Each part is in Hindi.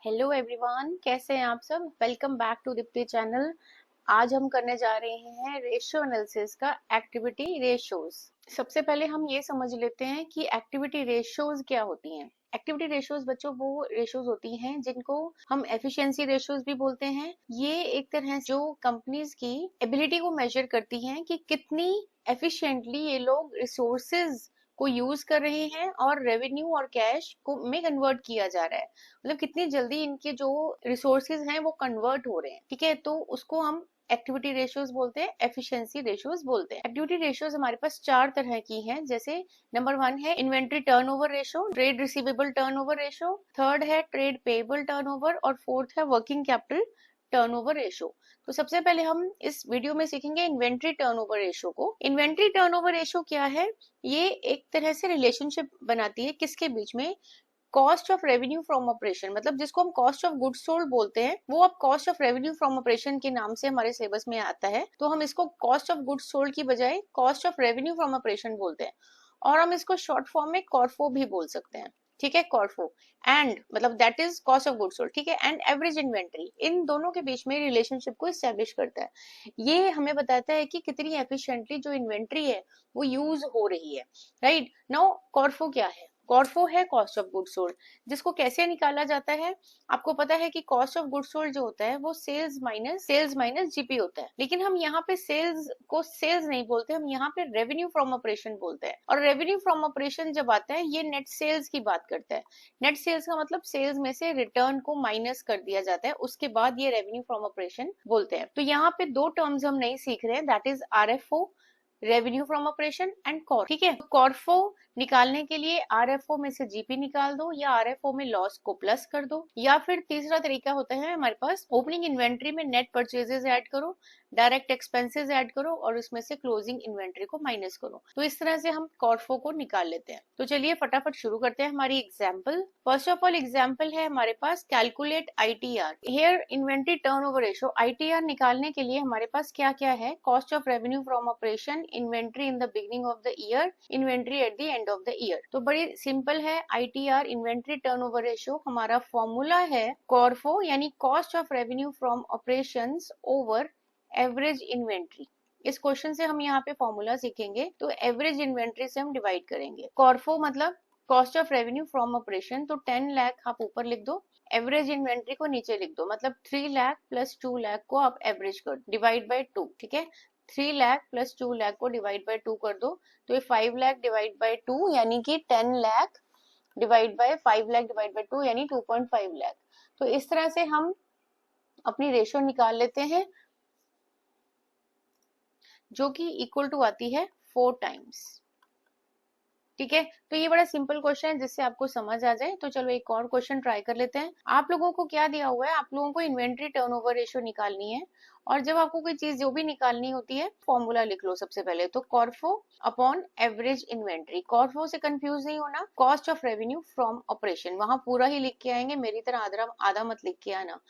हेलो एवरीवन, कैसे हैं आप सब। Welcome back to Deepti channel. आज हम करने जा रहे हैं रेशियो एनालिसिस का एक्टिविटी रेशियोज। सबसे पहले हम ये समझ लेते हैं कि एक्टिविटी रेशियोज क्या होती हैं। एक्टिविटी रेशियोज बच्चों वो रेशियोज होती हैं जिनको हम एफिशिएंसी रेशियोज भी बोलते हैं। ये एक तरह जो कंपनीज की एबिलिटी को मेजर करती हैं कि कितनी एफिशिएंटली ये लोग रिसोर्सेज को यूज कर रहे हैं और रेवेन्यू और कैश को में कन्वर्ट किया जा रहा है। मतलब कितनी जल्दी इनके जो रिसोर्सेज हैं वो कन्वर्ट हो रहे हैं। ठीक है, तो उसको हम एक्टिविटी रेशियोज बोलते हैं, एफिशिएंसी रेशियोज बोलते हैं। एक्टिविटी रेशियोज हमारे पास चार तरह की हैं। जैसे नंबर 1 है inventory turnover ratio, trade receivable turnover ratio, third है ट्रेड पेएबल टर्नओवर और फोर्थ है वर्किंग कैपिटल टर्नओवर रेशियो। तो सबसे पहले हम इस वीडियो में सीखेंगे इन्वेंट्री टर्नओवर रेशियो को। इन्वेंट्री टर्नओवर रेशियो क्या है? ये एक तरह से रिलेशनशिप बनाती है किसके बीच में? Cost of revenue from operation, मतलब जिसको हम कॉस्ट ऑफ गुड्स सोल्ड बोलते हैं वो अब cost of revenue from operation के नाम से हमारे सिलेबस में आता है। तो हम इसको कॉस्ट ऑफ गुड्स सोल्ड की बजाय cost of revenue from operation बोलते हैं और हम इसको शॉर्ट फॉर्म में कॉर्फो भी बोल सकते हैं। ठीक है, कॉर्फो एंड मतलब that is cost of goods sold. ठीक है, एंड एवरेज इन्वेंट्री, इन दोनों के बीच में रिलेशनशिप को एस्टेब्लिश करता है। ये हमें बताता है कि कितनी एफिशिएंटली जो इन्वेंट्री है वो यूज हो रही है। राइट नाउ कॉर्फो क्या है? कॉर्फो है कॉस्ट ऑफ गुड्स सोल्ड। जिसको कैसे निकाला जाता है? आपको पता है कि कॉस्ट ऑफ गुड्स सोल्ड जो होता है वो सेल्स माइनस जीपी होता है। लेकिन हम यहाँ पे सेल्स को सेल्स नहीं बोलते, हम यहाँ पे रेवेन्यू फ्रॉम ऑपरेशन बोलते हैं। और रेवेन्यू फ्रॉम ऑपरेशन जब आता है ये नेट सेल्स की बात करता है। नेट सेल्स का मतलब सेल्स में से रिटर्न को माइनस कर दिया जाता है, उसके बाद ये रेवेन्यू फ्रॉम ऑपरेशन बोलते हैं। तो यहाँ पे दो टर्म्स हम नहीं सीख रहे हैं, that is RFO, revenue from operation and core. ठीक है, तो कॉर्फो निकालने के लिए आरएफओ में से जीपी निकाल दो या आरएफओ में लॉस को प्लस कर दो, या फिर तीसरा तरीका होता है हमारे पास ओपनिंग इन्वेंट्री में नेट परचेजेस ऐड करो, डायरेक्ट एक्सपेंसेस ऐड करो और उसमें से क्लोजिंग इन्वेंट्री को माइनस करो। तो इस तरह से हम कॉर्फो को निकाल लेते हैं। तो चलिए फटाफट शुरू करते हैं हमारी example. First of all example है हमारे पास calculate ITR, here inventory turnover ratio. ITR निकालने के लिए हमारे पास क्या क्या है? Cost of revenue from operation, inventory in the beginning of the year, inventory at the end of the year. तो बड़ी सिंपल है। आईटीआर इन्वेंट्री टर्नओवर रेशियो हमारा फॉर्मूला है कॉर्फो यानी cost of revenue from operations over average inventory. इस क्वेश्चन से हम यहाँ पे फॉर्मूला सीखेंगे। तो एवरेज इन्वेंट्री से हम डिवाइड करेंगे। कॉर्फो मतलब cost of revenue from operation, तो 10 लाख आप ऊपर लिख दो, एवरेज इन्वेंट्री को नीचे लिख दो, मतलब 3 लाख प्लस 2 लाख को आप एवरेज कर दो, डिवाइड बाय 2। ठीक है, 3 लाख प्लस 2 लाख को डिवाइड बाय 2 कर दो, तो ये 5 लाख डिवाइड बाय 2 यानी कि 10 lakh divide bye 5 lakh divide by 2 यानी 2.5 लाख। तो इस तरह से हम अपनी रेशियो निकाल लेते हैं जो कि इक्वल टू आती है 4 टाइम्स। ठीक है, तो ये बड़ा सिंपल क्वेश्चन है जिससे आपको समझ आ जाए। तो चलो एक और क्वेश्चन ट्राई कर लेते हैं। आप लोगों को क्या दिया हुआ है? आप लोगों को इन्वेंट्री टर्नओवर रेशियो निकालनी है और जब आपको कोई चीज जो भी निकालनी होती है फॉर्मूला लिख लो सबसे पहले। तो कॉर्फो अपॉन एवरेज इन्वेंट्री। कॉर्फो से कंफ्यूज नहीं होना, cost of revenue from operation वहां पूरा ही लिख के आएंगे, मेरी तरह आधा मत लिख के आना।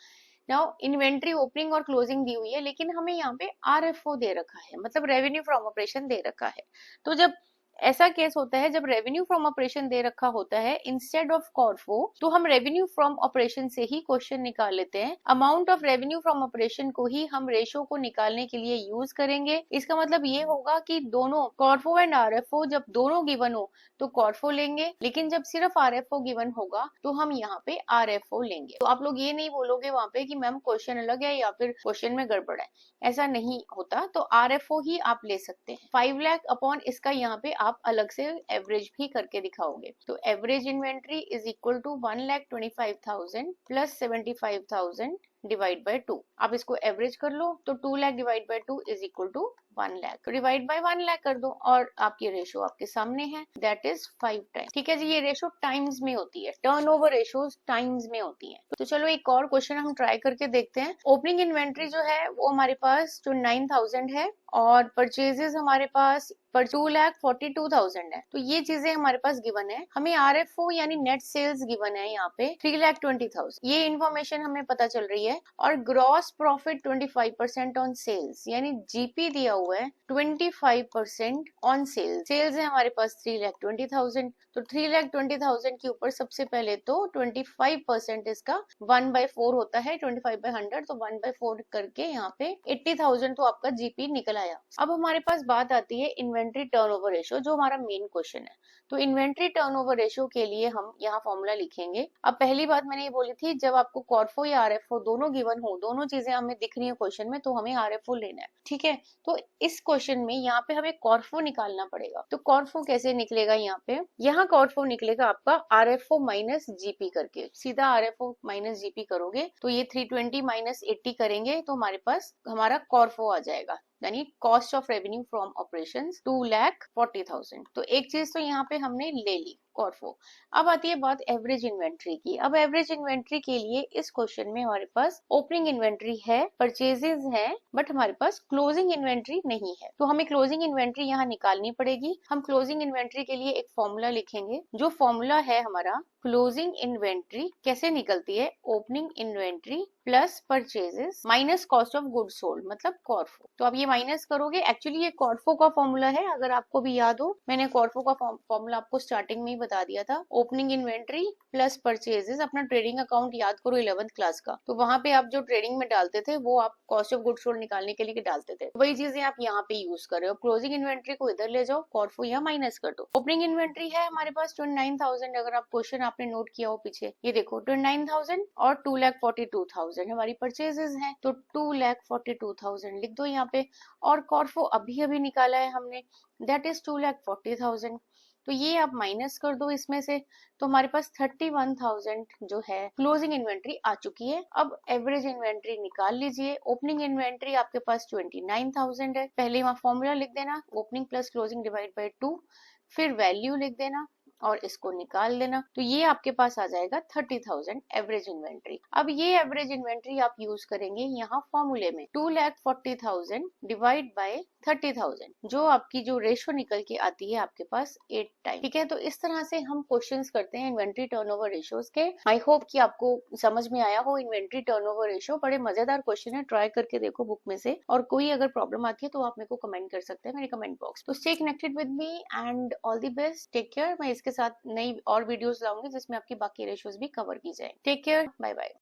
नाउ इन्वेंट्री ओपनिंग और क्लोजिंग दी हुई है लेकिन हमें यहाँ पे आरएफओ दे रखा है, मतलब रेवेन्यू फ्रॉम ऑपरेशन दे रखा है। तो जब ऐसा केस होता है जब रेवेन्यू फ्रॉम ऑपरेशन दे रखा होता है इंस्टेड ऑफ कॉर्फो, तो हम रेवेन्यू फ्रॉम ऑपरेशन से ही क्वेश्चन निकाल लेते हैं। Amount of revenue from operation को ही हम रेशो को निकालने के लिए यूज करेंगे। इसका मतलब ये होगा कि दोनों कॉर्फो एंड आरएफओ जब दोनों गिवन हो तो कॉर्फो लेंगे, लेकिन जब सिर्फ आरएफओ गिवन होगा तो हम यहाँ पे आरएफओ लेंगे। तो आप लोग ये नहीं बोलोगे वहां पे कि मैम क्वेश्चन अलग है या फिर क्वेश्चन में गड़बड़ है, ऐसा नहीं होता। तो आरएफओ ही आप ले सकते हैं। 5 लाख अपॉन इसका यहाँ पे आप अलग से एवरेज भी करके दिखाओगे। तो average inventory is equal to 1,25,000 plus 75,000 divide by 2। आप इसको एवरेज कर लो तो 2 lakh divide by 2 is equal to 1 lakh. तो डिवाइड बाय 1 लाख कर दो और आपकी रेशो आपके सामने है, दैट इज 5 टाइम्स। ठीक है जी, ये रेशो टाइम्स में होती है, टर्नओवर रेशोज टाइम्स में होती है। तो चलो एक और क्वेश्चन हम ट्राई करके देखते हैं। ओपनिंग इन्वेंट्री जो है वो हमारे पास जो 9,000 है और परचेजेस हमारे पास पर 2,42,000 है। तो ये चीजें हमारे पास गिवन है। हमें आरएफओ यानी नेट सेल्स गिवन है यहाँ पे 3,20,000। ये इन्फॉर्मेशन हमें पता चल रही है है, और ग्रॉस प्रॉफिट 25% ऑन सेल्स, यानी जीपी दिया हुआ है 25% ऑन सेल्स। सेल्स है हमारे पास 3,20,000, तो 3,20,000 के ऊपर सबसे पहले तो 25% इसका 1/4 होता है, 25/100, तो 1/4 करके यहाँ पे 80,000 तो आपका जीपी निकल आया। अब हमारे पास बात आती है इन्वेंट्री टर्नओवर रेशियो, जो हमारा मेन क्वेश्चन है। तो इन्वेंट्री टर्नओवर रेशियो के लिए हम यहाँ फॉर्मूला लिखेंगे। अब पहली बात मैंने ये बोली थी, जब आपको कॉर्फो या आरएफओ दोनों गिवन हो, दोनों चीजें हमें दिख रही है क्वेश्चन में, तो हमें आरएफओ लेना है, ठीक है। तो इस क्वेश्चन में यहाँ पे हमें कॉर्फो निकालना पड़ेगा। तो कॉर्फो कैसे निकलेगा, यहाँ कॉर्फो निकलेगा आपका आरएफओ माइनस जीपी करके, सीधा आरएफओ माइनस जीपी करोगे तो ये 320 माइनस 80 करेंगे तो हमारे पास हमारा कॉर्फो आ जाएगा, यानी cost of revenue from operations 2,40,000। तो एक चीज तो यहाँ पे हमने ले ली, कॉर्फो। अब आती है बात एवरेज इन्वेंट्री की। अब एवरेज इन्वेंट्री के लिए इस क्वेश्चन में हमारे पास ओपनिंग इन्वेंट्री है, परचेजेस है, बट हमारे पास क्लोजिंग इन्वेंट्री नहीं है। तो हमें क्लोजिंग इन्वेंट्री यहाँ निकालनी पड़ेगी। हम क्लोजिंग इन्वेंट्री के लिए एक फॉर्मूला लिखेंगे, जो फॉर्मूला है हमारा क्लोजिंग इन्वेंट्री कैसे निकलती है, opening inventory plus purchases minus cost of good sold, मतलब कॉर्फो। तो अब ये माइनस करोगे, एक्चुअली ये कॉर्फो का फॉर्मूला है, अगर आपको भी याद हो, मैंने कॉर्फो का फॉर्मूला आपको स्टार्टिंग में ही बता दिया था। ओपनिंग इन्वेंट्री प्लस परचेजेस, अपना ट्रेडिंग अकाउंट याद करो 11th क्लास का, तो वहां पे आप जो ट्रेडिंग में डालते थे वो आप कॉस्ट ऑफ गुड सोल्ड निकालने के लिए डालते थे, वही चीजें आप यहाँ पे यूज कर रहे हो। क्लोजिंग इन्वेंट्री को इधर ले जाओ, कॉर्फो यहाँ माइनस कर दो। ओपनिंग इन्वेंट्री है हमारे पास 29,000, अगर आप क्वेश्चन आपने नोट किया हो पीछे, ये देखो 29,000 और 2,42,000 हमारी परचेजेस हैं, तो 2,42,000 लिख दो यहाँ पे। और कॉर्फो अभी अभी निकाला है हमने, दैट इज 2,40,000, तो ये आप माइनस कर दो इसमें से, तो हमारे पास 31,000 जो है क्लोजिंग इन्वेंट्री आ चुकी है। अब एवरेज इन्वेंट्री निकाल लीजिए। ओपनिंग इन्वेंट्री आपके पास 29,000 है, पहले वहां फॉर्मूला लिख देना, opening plus closing divide by 2, फिर वैल्यू लिख देना और इसको निकाल देना, तो ये आपके पास आ जाएगा 30,000 एवरेज इन्वेंट्री। अब ये एवरेज इन्वेंट्री आप यूज करेंगे यहाँ फॉर्मूले में, 2,40,000 डिवाइड बाय 30,000, जो आपकी जो रेशो निकल के आती है आपके पास 8 टाइम, ठीक है। तो इस तरह से हम क्वेश्चंस करते हैं इन्वेंट्री टर्नओवर रेशियोज के। आई होप कि आपको समझ में आया हो इन्वेंट्री टर्नओवर रेशियो। बड़े मजेदार क्वेश्चन है, ट्राई करके देखो बुक में से, और कोई अगर प्रॉब्लम आती है तो आप मेरे को कमेंट कर सकते हैं मेरे कमेंट बॉक्स। तो stay connected with me and all the best, take care. मैं इसके साथ नई और वीडियोस लाऊंगी जिसमें आपकी बाकी रेशियोज भी कवर की जाए। Take care, bye bye.